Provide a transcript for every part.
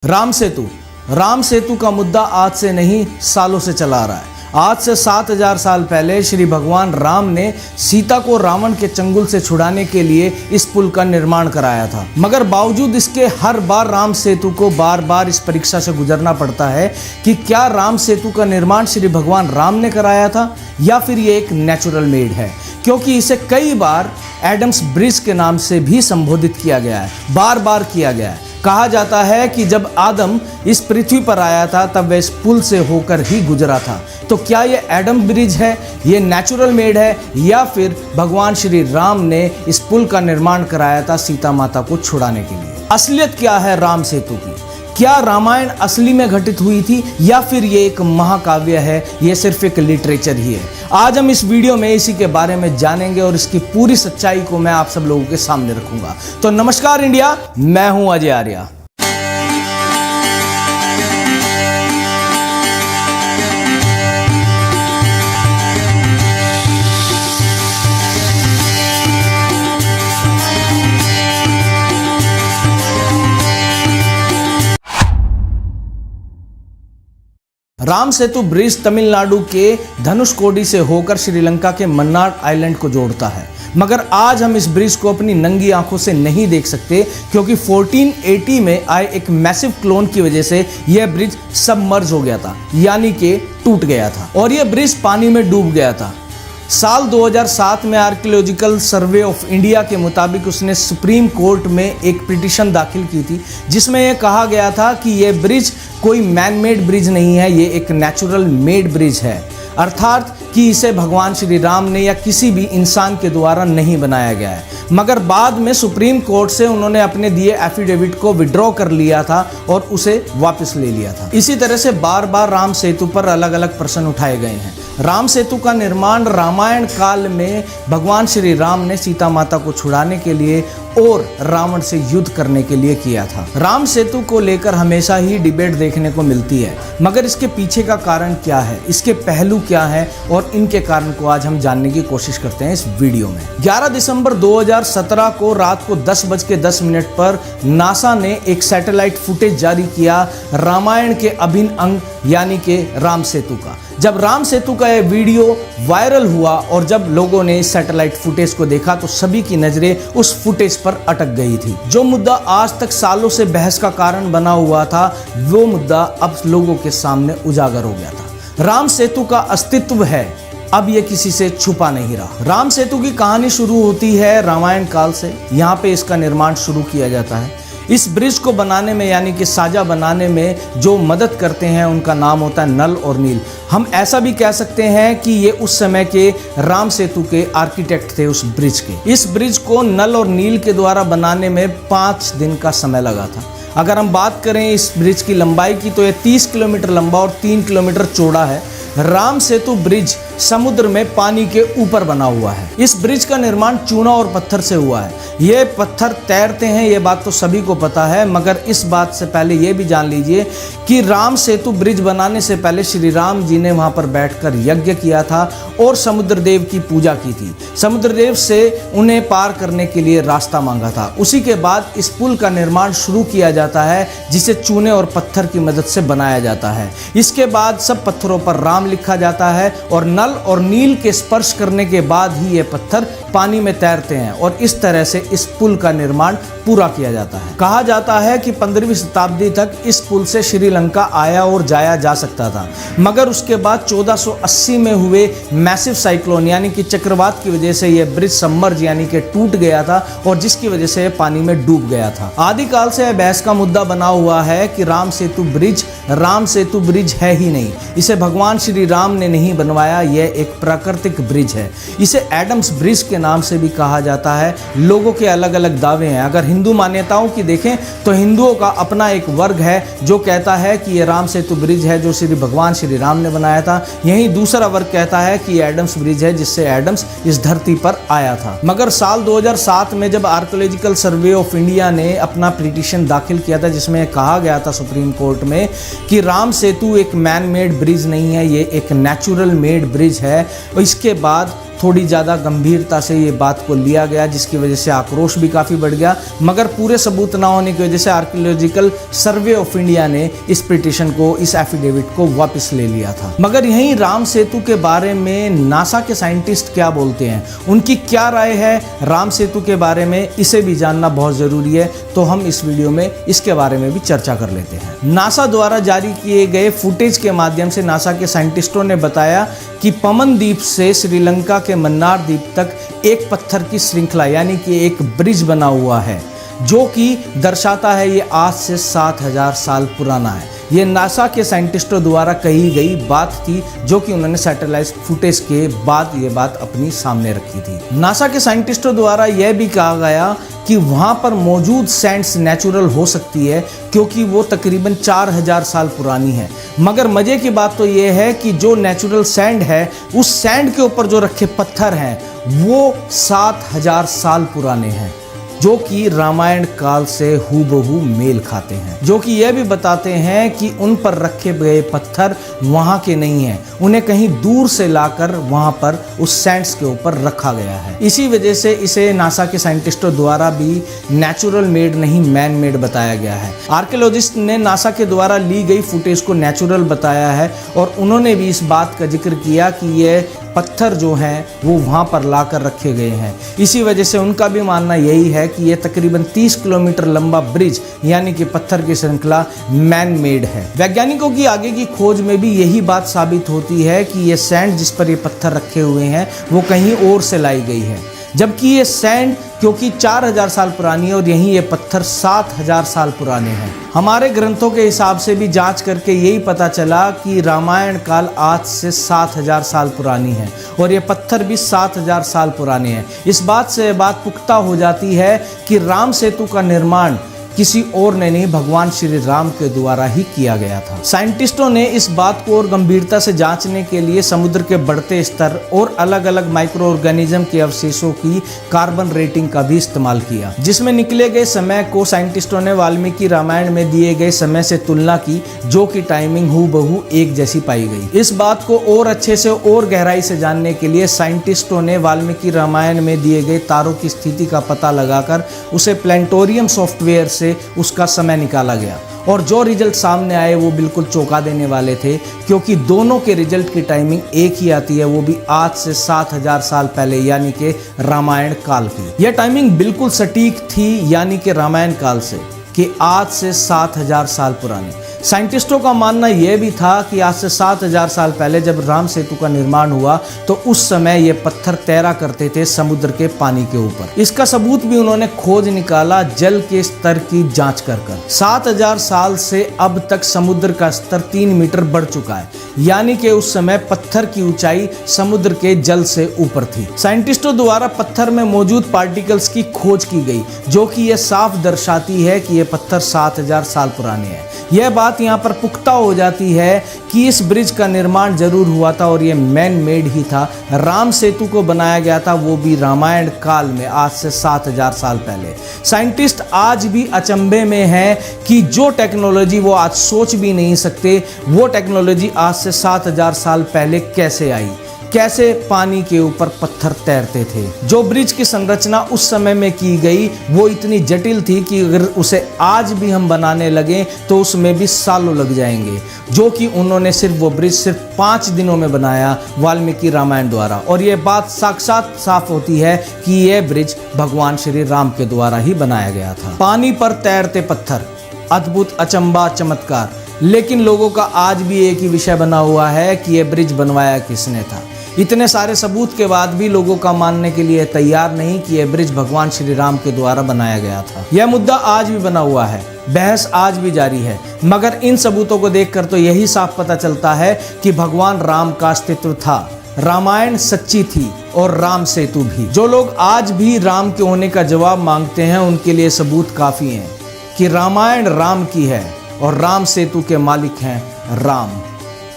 राम सेतु का मुद्दा आज से नहीं सालों से चला आ रहा है। आज से 7000 साल पहले श्री भगवान राम ने सीता को रावण के चंगुल से छुड़ाने के लिए इस पुल का निर्माण कराया था। मगर बावजूद इसके हर बार राम सेतु को बार बार इस परीक्षा से गुजरना पड़ता है कि क्या राम सेतु का निर्माण श्री भगवान राम ने कराया था या फिर ये एक नेचुरल मेड है, क्योंकि इसे कई बार एडम्स ब्रिज के नाम से भी संबोधित किया गया है, बार बार किया गया है। कहा जाता है कि जब आदम इस पृथ्वी पर आया था तब वह इस पुल से होकर ही गुजरा था। तो क्या ये एडम ब्रिज है, ये नेचुरल मेड है, या फिर भगवान श्री राम ने इस पुल का निर्माण कराया था सीता माता को छुड़ाने के लिए? असलियत क्या है राम सेतु की? क्या रामायण असली में घटित हुई थी या फिर ये एक महाकाव्य है, ये सिर्फ एक लिटरेचर ही है? आज हम इस वीडियो में इसी के बारे में जानेंगे और इसकी पूरी सच्चाई को मैं आप सब लोगों के सामने रखूंगा। तो नमस्कार इंडिया, मैं हूं अजय आर्या। राम सेतु ब्रिज तमिलनाडु के धनुषकोडी से होकर श्रीलंका के मन्नार आइलैंड को जोड़ता है। मगर आज हम इस ब्रिज को अपनी नंगी आंखों से नहीं देख सकते, क्योंकि 1480 में आए एक मैसिव क्लोन की वजह से यह ब्रिज सबमर्ज हो गया था, यानी कि टूट गया था और यह ब्रिज पानी में डूब गया था। साल 2007 में आर्कियोलॉजिकल सर्वे ऑफ इंडिया के मुताबिक उसने सुप्रीम कोर्ट में एक पिटीशन दाखिल की थी, जिसमें यह कहा गया था कि यह ब्रिज कोई मैन मेड ब्रिज नहीं है, ये एक नेचुरल मेड ब्रिज है, अर्थात कि इसे भगवान श्री राम ने या किसी भी इंसान के द्वारा नहीं बनाया गया है। मगर बाद में सुप्रीम कोर्ट से उन्होंने अपने दिए एफिडेविट को विड्रॉ कर लिया था और उसे वापस ले लिया था। इसी तरह से बार बार राम सेतु पर अलग अलग प्रश्न उठाए गए हैं। राम सेतु का निर्माण रामायण काल में भगवान श्री राम ने सीता माता को छुड़ाने के लिए और रावण से युद्ध करने के लिए किया था। राम सेतु को लेकर हमेशा ही डिबेट देखने को मिलती है, मगर इसके पीछे का कारण क्या है, इसके पहलू क्या है और इनके कारण को आज हम जानने की कोशिश करते हैं इस वीडियो में। 11 दिसंबर 2017 को रात को 10:10 पर नासा ने एक सैटेलाइट फुटेज जारी किया रामायण के अभिन्न अंग यानी कि राम सेतु का। जब राम सेतु का यह वीडियो वायरल हुआ और जब लोगों ने इस सैटेलाइट फुटेज को देखा तो सभी की नजरें उस फुटेज पर अटक गई थी। जो मुद्दा आज तक सालों से बहस का कारण बना हुआ था, वो मुद्दा अब लोगों के सामने उजागर हो गया था। राम सेतु का अस्तित्व है, अब ये किसी से छुपा नहीं रहा। राम सेतु की कहानी शुरू होती है रामायण काल से। यहाँ पे इसका निर्माण शुरू किया जाता है। इस ब्रिज को बनाने में यानी कि साझा बनाने में जो मदद करते हैं उनका नाम होता है नल और नील। हम ऐसा भी कह सकते हैं कि ये उस समय के राम सेतु के आर्किटेक्ट थे उस ब्रिज के। इस ब्रिज को नल और नील के द्वारा बनाने में 5 दिन का समय लगा था। अगर हम बात करें इस ब्रिज की लंबाई की तो ये 30 किलोमीटर लंबा और 3 किलोमीटर चौड़ा है। राम सेतु ब्रिज समुद्र में पानी के ऊपर बना हुआ है। इस ब्रिज का निर्माण चूना और पत्थर से हुआ है। ये पत्थर तैरते हैं, ये बात तो सभी को पता है, मगर इस बात से पहले ये भी जान लीजिए कि राम सेतु ब्रिज बनाने से पहले श्री राम जी ने वहां पर बैठकर यज्ञ किया था और समुद्र देव की पूजा की थी। समुद्र देव से उन्हें पार करने के लिए रास्ता मांगा था। उसी के बाद इस पुल का निर्माण शुरू किया जाता है, जिसे चूने और पत्थर की मदद से बनाया जाता है। इसके बाद सब पत्थरों पर राम लिखा जाता है और नल और नील के स्पर्श करने के बाद ही ये पत्थर पानी में तैरते हैं और इस तरह से इस पुल का निर्माण पूरा किया जाता है। कहा जाता है कि 15वीं शताब्दी तक इस पुल से श्रीलंका आया और जाया जा सकता था, मगर उसके बाद 1480 में हुए मैसिव साइक्लोन यानी कि चक्रवात की वजह से यह ब्रिज सबमर्ज यानी कि टूट गया था और जिसकी वजह से यह पानी में डूब गया था। आदिकाल से यह बहस का मुद्दा बना हुआ है कि राम सेतु ब्रिज है ही नहीं, इसे भगवान श्री राम ने नहीं बनवाया, यह एक प्राकृतिक ब्रिज है। इसे एडम्स ब्रिज के नाम से भी कहा जाता है। लोगों के अलग अलग दावे हैं। अगर हिंदू मान्यताओं की देखें तो हिंदुओं का अपना एक वर्ग है जो कहता है कि यह राम सेतु ब्रिज है जो श्री भगवान श्री राम ने बनाया था। यहीं दूसरा वर्ग कहता है कि यह एडम्स ब्रिज है जिससे एडम्स इस धरती पर आया था। मगर साल 2007 में जब आर्कियोलॉजिकल सर्वे ऑफ इंडिया ने अपना पिटीशन दाखिल किया था, जिसमें कहा गया था सुप्रीम कोर्ट में कि राम सेतु एक मैन मेड ब्रिज नहीं है, ये एक नेचुरल मेड ब्रिज है, इसके बाद थोड़ी ज़्यादा गंभीरता से ये बात को लिया गया, जिसकी वजह से आक्रोश भी काफ़ी बढ़ गया। मगर पूरे सबूत ना होने की वजह से आर्कियोलॉजिकल सर्वे ऑफ इंडिया ने इस पिटीशन को, इस एफिडेविट को वापस ले लिया था। मगर यहीं राम सेतु के बारे में नासा के साइंटिस्ट क्या बोलते हैं, उनकी क्या राय है राम सेतु के बारे में, इसे भी जानना बहुत ज़रूरी है। तो हम इस वीडियो में इसके बारे में भी चर्चा कर लेते हैं। नासा द्वारा जारी किए गए फुटेज के माध्यम से नासा के साइंटिस्टों ने बताया कि पमन द्वीप से श्रीलंका के मन्नार द्वीप तक एक पत्थर की श्रृंखला यानी कि एक ब्रिज बना हुआ है, जो कि दर्शाता है ये आज से 7000 साल पुराना है। ये नासा के साइंटिस्टों द्वारा कही गई बात थी, जो कि उन्होंने सैटेलाइट फुटेज के बाद ये बात अपनी सामने रखी थी। नासा के साइंटिस्टों द्वारा यह भी कहा गया कि वहाँ पर मौजूद सैंड्स नेचुरल हो सकती है, क्योंकि वो तकरीबन 4000 साल पुरानी है। मगर मज़े की बात तो ये है कि जो नेचुरल सैंड है, उस सैंड के ऊपर जो रखे पत्थर हैं वो 7000 साल पुराने हैं, जो कि रामायण काल से हूबहू मेल खाते हैं, जो कि यह भी बताते हैं कि उन पर रखे गए पत्थर वहाँ के नहीं हैं, उन्हें कहीं दूर से लाकर वहाँ पर उस सैंड्स के ऊपर रखा गया है। इसी वजह से इसे नासा के साइंटिस्टों द्वारा भी नेचुरल मेड नहीं मैन मेड बताया गया है। आर्कियोलॉजिस्ट ने नासा के द्वारा ली गई फुटेज को नेचुरल बताया है और उन्होंने भी इस बात का जिक्र किया कि ये पत्थर जो हैं वो वहाँ पर लाकर रखे गए हैं। इसी वजह से उनका भी मानना यही है कि ये तकरीबन 30 किलोमीटर लंबा ब्रिज यानी कि पत्थर की श्रृंखला मैन मेड है। वैज्ञानिकों की आगे की खोज में भी यही बात साबित होती है कि ये सैंड जिस पर ये पत्थर रखे हुए हैं वो कहीं और से लाई गई है, जबकि ये सैंड क्योंकि 4000 साल पुरानी है और यहीं ये पत्थर 7000 साल पुराने हैं। हमारे ग्रंथों के हिसाब से भी जांच करके यही पता चला कि रामायण काल आज से 7000 साल पुरानी है और ये पत्थर भी 7000 साल पुराने हैं। इस बात से बात पुख्ता हो जाती है कि राम सेतु का निर्माण किसी और ने नहीं, भगवान श्री राम के द्वारा ही किया गया था। साइंटिस्टों ने इस बात को और गंभीरता से जांचने के लिए समुद्र के बढ़ते स्तर और अलग अलग माइक्रो ऑर्गेनिज्म के अवशेषों की कार्बन रेटिंग का भी इस्तेमाल किया, जिसमें निकले गए समय को साइंटिस्टों ने वाल्मीकि रामायण में दिए गए समय से तुलना की, जो कि टाइमिंग हूबहू एक जैसी पाई गई। इस बात को और अच्छे से और गहराई से जानने के लिए साइंटिस्टों ने वाल्मीकि रामायण में दिए गए तारों की स्थिति का पता लगाकर उसे प्लानिटोरियम सॉफ्टवेयर से उसका समय निकाला गया और जो रिजल्ट सामने आए वो बिल्कुल चौंका देने वाले थे, क्योंकि दोनों के रिजल्ट की टाइमिंग एक ही आती है, वो भी आज से 7000 साल पहले यानी कि रामायण काल की। यह टाइमिंग बिल्कुल सटीक थी, यानी कि रामायण काल से, कि आज से 7000 साल पुरानी। साइंटिस्टों का मानना यह भी था कि आज से 7000 साल पहले जब राम सेतु का निर्माण हुआ तो उस समय ये पत्थर तैरा करते थे समुद्र के पानी के ऊपर। इसका सबूत भी उन्होंने खोज निकाला जल के स्तर की जांच कर 7000 साल से अब तक समुद्र का स्तर 3 मीटर बढ़ चुका है, यानी कि उस समय पत्थर की ऊंचाई समुद्र के जल से ऊपर थी। साइंटिस्टों द्वारा पत्थर में मौजूद पार्टिकल्स की खोज की गई, जो कि यह साफ दर्शाती है कि यह पत्थर 7000 साल पुराने हैं। यह बात यहाँ पर पुख्ता हो जाती है कि इस ब्रिज का निर्माण जरूर हुआ था और ये मैन मेड ही था। राम सेतु को बनाया गया था, वो भी रामायण काल में, आज से 7000 साल पहले। साइंटिस्ट आज भी अचंभे में हैं कि जो टेक्नोलॉजी वो आज सोच भी नहीं सकते, वो टेक्नोलॉजी आज से 7000 साल पहले कैसे आई, कैसे पानी के ऊपर पत्थर तैरते थे। जो ब्रिज की संरचना उस समय में की गई वो इतनी जटिल थी कि अगर उसे आज भी हम बनाने लगे तो उसमें भी सालों लग जाएंगे, जो कि उन्होंने वो ब्रिज सिर्फ 5 दिनों में बनाया वाल्मीकि रामायण द्वारा। और ये बात साक्षात साफ होती है कि यह ब्रिज भगवान श्री राम के द्वारा ही बनाया गया था। पानी पर तैरते पत्थर, अद्भुत, अचंबा, चमत्कार। लेकिन लोगों का आज भी एक ही विषय बना हुआ है कि यह ब्रिज बनवाया किसने था। इतने सारे सबूत के बाद भी लोगों का मानने के लिए तैयार नहीं कि यह ब्रिज भगवान श्री राम के द्वारा बनाया गया था। यह मुद्दा आज भी बना हुआ है, बहस आज भी जारी है, मगर इन सबूतों को देखकर तो यही साफ पता चलता है कि भगवान राम का अस्तित्व था, रामायण सच्ची थी और राम सेतु भी। जो लोग आज भी राम के होने का जवाब मांगते हैं उनके लिए सबूत काफी हैं कि रामायण राम की है और राम सेतु के मालिक हैं राम।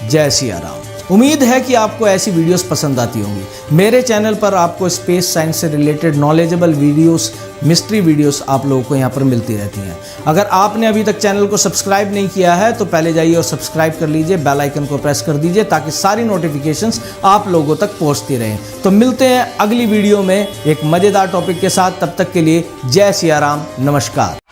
जय सिया राम। उम्मीद है कि आपको ऐसी वीडियोस पसंद आती होंगी। मेरे चैनल पर आपको स्पेस साइंस से related knowledgeable videos, mystery videos आप लोगों को यहाँ पर मिलती रहती हैं। अगर आपने अभी तक चैनल को सब्सक्राइब नहीं किया है तो पहले जाइए और सब्सक्राइब कर लीजिए, बेल आइकन को प्रेस कर दीजिए ताकि सारी नोटिफिकेशंस आप लोगों तक पहुँचती रहें। तो मिलते हैं अगली वीडियो में एक मज़ेदार टॉपिक के साथ। तब तक के लिए जय सिया राम, नमस्कार।